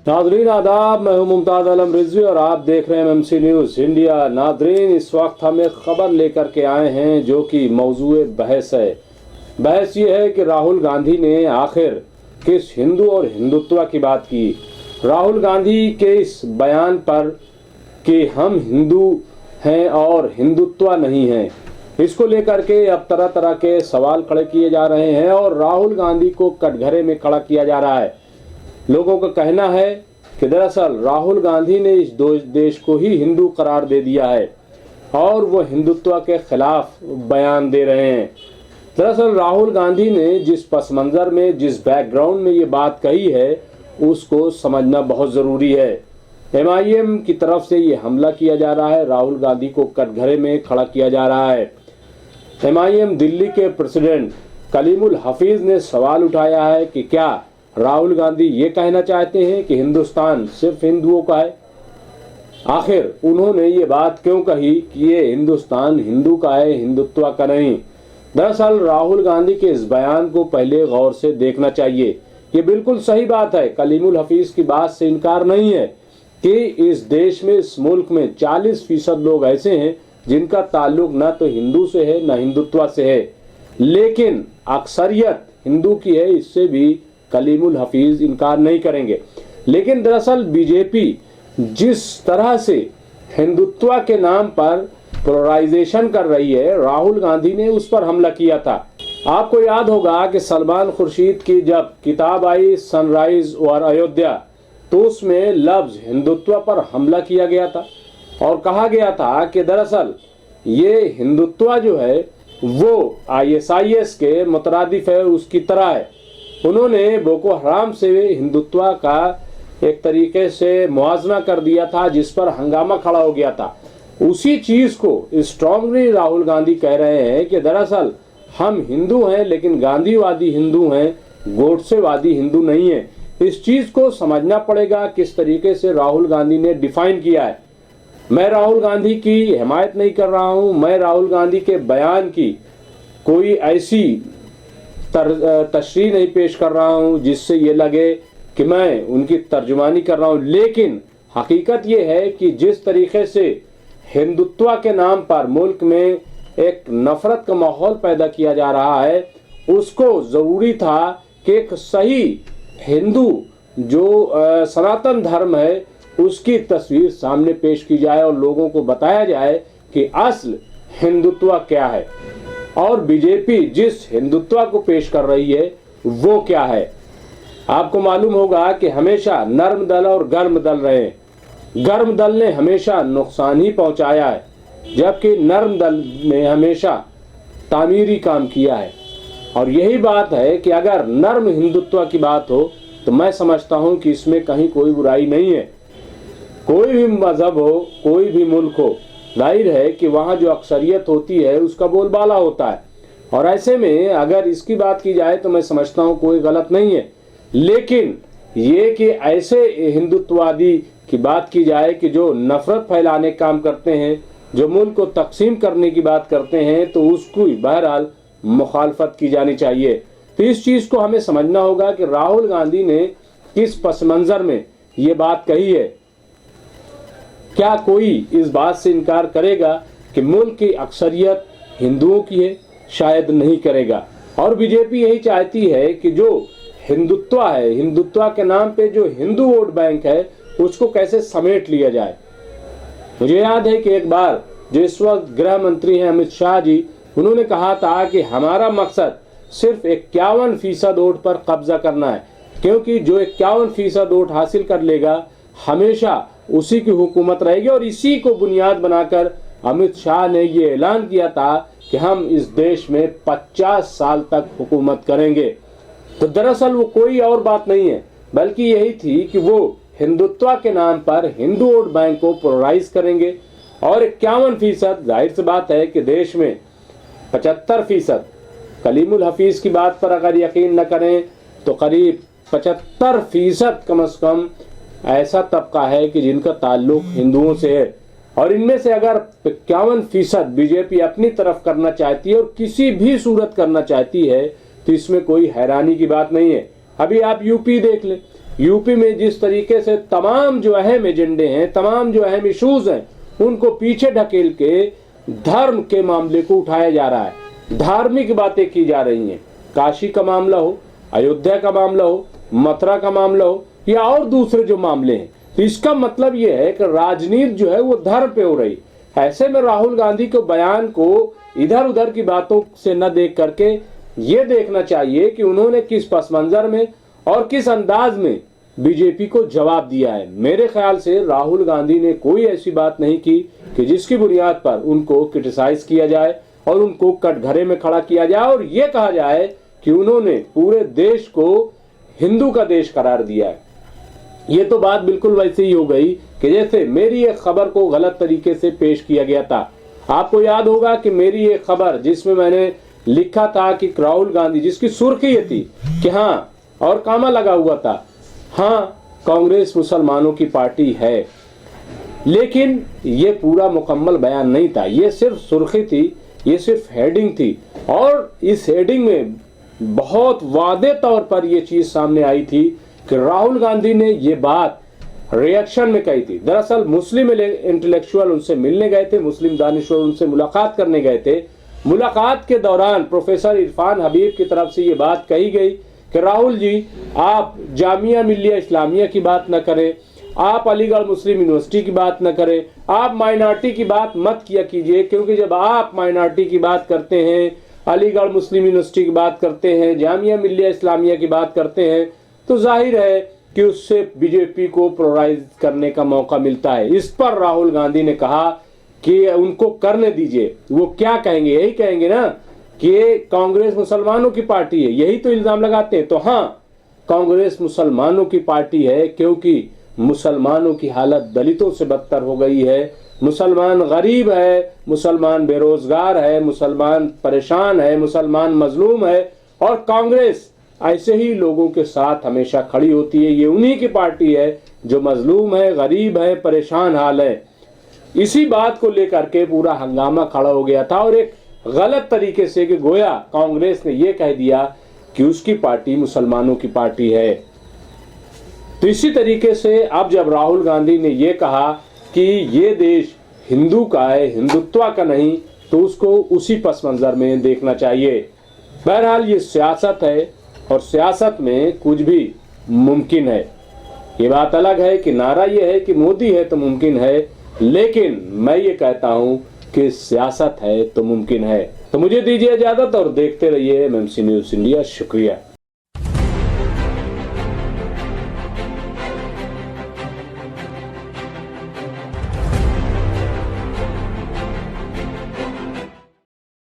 नाजरीन आदाब, मैं हूं मुमताज आलम रिजवी और आप देख रहे हैं एमएमसी न्यूज़ इंडिया। नाजरीन, इस वक्त हम एक खबर लेकर के आए हैं जो कि मौजूए बहस है। बहस ये है कि राहुल गांधी ने आखिर किस हिंदू और हिंदुत्व की बात की। राहुल गांधी के इस बयान पर कि हम हिंदू हैं और हिंदुत्व नहीं हैं, इसको लेकर के अब तरह तरह के सवाल खड़े किए जा रहे हैं और राहुल गांधी को कटघरे में खड़ा किया जा रहा है। लोगों का कहना है कि दरअसल राहुल गांधी ने इस देश को ही हिंदू करार दे दिया है और वो हिंदुत्व के खिलाफ बयान दे रहे हैं। दरअसल राहुल गांधी ने जिस पस मंजर में, जिस बैकग्राउंड में ये बात कही है, उसको समझना बहुत ज़रूरी है। एमआईएम की तरफ से ये हमला किया जा रहा है, राहुल गांधी को कटघरे में खड़ा किया जा रहा है। एमआईएम दिल्ली के प्रेसिडेंट कलीमुल हफीज ने सवाल उठाया है कि क्या राहुल गांधी ये कहना चाहते हैं कि हिंदुस्तान सिर्फ हिंदुओं का है। आखिर उन्होंने ये बात क्यों कही कि ये हिंदुस्तान हिंदू का है, हिंदुत्व का नहीं। दरअसल राहुल गांधी के इस बयान को पहले गौर से देखना चाहिए। ये बिल्कुल सही बात है, कलीमुल हफीज की बात से इनकार नहीं है कि इस देश में, इस मुल्क में 40% लोग ऐसे हैं जिनका ताल्लुक न तो हिंदू से है न हिंदुत्व से है, लेकिन अक्सरियत हिंदू की है, इससे भी कलीमुल हफीज इनकार नहीं करेंगे। लेकिन दरअसल बीजेपी जिस तरह से हिंदुत्व के नाम पर पोलराइजेशन कर रही है, राहुल गांधी ने उस पर हमला किया था। आपको याद होगा कि सलमान खुर्शीद की जब किताब आई सनराइज और अयोध्या, तो उसमें लफ्ज हिंदुत्व पर हमला किया गया था और कहा गया था कि दरअसल ये हिंदुत्व जो है वो आईएसआईएस के मुतरादिफ है, उसकी तरह है। उन्होंने बोको हराम से हिंदुत्व का एक तरीके से मुआवजा कर दिया था, जिस पर हंगामा खड़ा हो गया था। उसी चीज को स्ट्रांगली राहुल गांधी कह रहे हैं कि दरअसल हम हिंदू हैं, लेकिन गांधीवादी हिंदू हैं, गोडसेवादी हिंदू नहीं है। इस चीज को समझना पड़ेगा किस तरीके से राहुल गांधी ने डिफाइन किया है। मैं राहुल गांधी की हिमायत नहीं कर रहा हूं, मैं राहुल गांधी के बयान की कोई ऐसी तशरीह नहीं पेश कर रहा हूं जिससे ये लगे कि मैं उनकी तर्जुमानी कर रहा हूं, लेकिन हकीकत ये है कि जिस तरीके से हिंदुत्व के नाम पर मुल्क में एक नफरत का माहौल पैदा किया जा रहा है, उसको ज़रूरी था कि एक सही हिंदू जो सनातन धर्म है उसकी तस्वीर सामने पेश की जाए और लोगों को बताया जाए कि असल हिंदुत्व क्या है और बीजेपी जिस हिंदुत्व को पेश कर रही है वो क्या है। आपको मालूम होगा कि हमेशा नर्म दल और गर्म दल रहे। गर्म दल ने हमेशा नुकसान ही पहुंचाया है, जबकि नर्म दल ने हमेशा तामीरी काम किया है। और यही बात है कि अगर नर्म हिंदुत्व की बात हो तो मैं समझता हूं कि इसमें कहीं कोई बुराई नहीं है। कोई भी मजहब हो, कोई भी मुल्क हो, जाहिर है कि वहाँ जो अक्सरियत होती है उसका बोलबाला होता है, और ऐसे में अगर इसकी बात की जाए तो मैं समझता हूँ कोई गलत नहीं है। लेकिन ये कि ऐसे हिंदुत्ववादी की बात की जाए कि जो नफरत फैलाने का काम करते हैं, जो मुल्क को तकसीम करने की बात करते हैं, तो उसकी बहरहाल मुखालफत की जानी चाहिए। तो इस चीज़ को हमें समझना होगा कि राहुल गांधी ने किस पस मंज़र में ये बात कही है। क्या कोई इस बात से इनकार करेगा कि मुल्क की अक्सरियत हिंदुओं की है? शायद नहीं करेगा। और बीजेपी यही चाहती है कि जो हिंदुत्व है, हिंदुत्व के नाम पे जो हिंदू वोट बैंक है, उसको कैसे समेट लिया जाए। मुझे याद है कि एक बार जो इस वक्त गृह मंत्री हैं अमित शाह जी, उन्होंने कहा था कि हमारा मकसद सिर्फ 51% वोट पर कब्जा करना है, क्योंकि जो 51% वोट हासिल कर लेगा हमेशा उसी की हुकूमत रहेगी। और इसी को बुनियाद बनाकर अमित शाह ने ये ऐलान किया था कि हम इस देश में 50 साल तक हुकूमत करेंगे। तो दरअसल वो कोई और बात नहीं है, बल्कि यही थी कि वो हिंदुत्व के नाम पर हिंदू वोट बैंक को पोलराइज करेंगे। और 51%, जाहिर सी बात है कि देश में 75%, कलीमुल हफीज की बात पर अगर यकीन न करें तो करीब 75% कम से कम ऐसा तबका है कि जिनका ताल्लुक हिंदुओं से है। और इनमें से अगर 51% बीजेपी अपनी तरफ करना चाहती है और किसी भी सूरत करना चाहती है, तो इसमें कोई हैरानी की बात नहीं है। अभी आप यूपी देख लें, यूपी में जिस तरीके से तमाम जो अहम एजेंडे हैं, तमाम जो अहम इश्यूज हैं, उनको पीछे ढकेल के धर्म के मामले को उठाया जा रहा है, धार्मिक बातें की जा रही हैं। काशी का मामला हो, अयोध्या का मामला हो, मथुरा का मामला हो या और दूसरे जो मामले हैं, तो इसका मतलब यह है कि राजनीति जो है वो धर्म पे हो रही। ऐसे में राहुल गांधी के बयान को इधर उधर की बातों से न देख करके ये देखना चाहिए कि उन्होंने किस पस मंजर में और किस अंदाज में बीजेपी को जवाब दिया है। मेरे ख्याल से राहुल गांधी ने कोई ऐसी बात नहीं की कि जिसकी बुनियाद पर उनको क्रिटिसाइज किया जाए और उनको कटघरे में खड़ा किया जाए और ये कहा जाए कि उन्होंने पूरे देश को हिंदू का देश करार दिया है। ये तो बात बिल्कुल वैसे ही हो गई कि जैसे मेरी एक खबर को गलत तरीके से पेश किया गया था। आपको याद होगा कि मेरी एक खबर जिसमें मैंने लिखा था कि राहुल गांधी, जिसकी सुर्खी ये थी कि हाँ, और कामा लगा हुआ था, हाँ कांग्रेस मुसलमानों की पार्टी है, लेकिन ये पूरा मुकम्मल बयान नहीं था। ये सिर्फ सुर्खी थी, ये सिर्फ हेडिंग थी और इस हेडिंग में बहुत वादे तौर पर यह चीज सामने आई थी कि राहुल गांधी ने ये बात रिएक्शन में कही थी। दरअसल मुस्लिम इंटेलेक्चुअल उनसे मिलने गए थे, मुस्लिम दानिश्वर उनसे मुलाकात करने गए थे। मुलाकात के दौरान प्रोफेसर इरफान हबीब की तरफ से ये बात कही गई कि राहुल जी, आप जामिया मिल्लिया इस्लामिया की बात न करें, आप अलीगढ़ मुस्लिम यूनिवर्सिटी की बात न करें, आप माइनॉरिटी की बात मत किया कीजिए, क्योंकि जब आप माइनॉरिटी की बात करते हैं, अलीगढ़ मुस्लिम यूनिवर्सिटी की बात करते हैं, जामिया मिल्लिया इस्लामिया की बात करते हैं, तो जाहिर है कि उससे बीजेपी को पोलराइज करने का मौका मिलता है। इस पर राहुल गांधी ने कहा कि उनको करने दीजिए। वो क्या कहेंगे? यही कहेंगे ना कि कांग्रेस मुसलमानों की पार्टी है, यही तो इल्जाम लगाते हैं। तो हाँ, कांग्रेस मुसलमानों की पार्टी है, क्योंकि मुसलमानों की हालत दलितों से बदतर हो गई है। मुसलमान गरीब है, मुसलमान बेरोजगार है, मुसलमान परेशान है, मुसलमान मजलूम है, और कांग्रेस ऐसे ही लोगों के साथ हमेशा खड़ी होती है। ये उन्हीं की पार्टी है जो मजलूम है, गरीब है, परेशान हाल है। इसी बात को लेकर के पूरा हंगामा खड़ा हो गया था और एक गलत तरीके से कि गोया कांग्रेस ने यह कह दिया कि उसकी पार्टी मुसलमानों की पार्टी है। तो इसी तरीके से अब जब राहुल गांधी ने यह कहा कि ये देश हिंदू का है, हिंदुत्व का नहीं, तो उसको उसी पस मंजर में देखना चाहिए। बहरहाल ये सियासत है और सियासत में कुछ भी मुमकिन है। ये बात अलग है कि नारा ये है कि मोदी है तो मुमकिन है, लेकिन मैं ये कहता हूं कि सियासत है तो मुमकिन है। तो मुझे दीजिए इजाजत और देखते रहिए एमएमसी न्यूज़ इंडिया। शुक्रिया।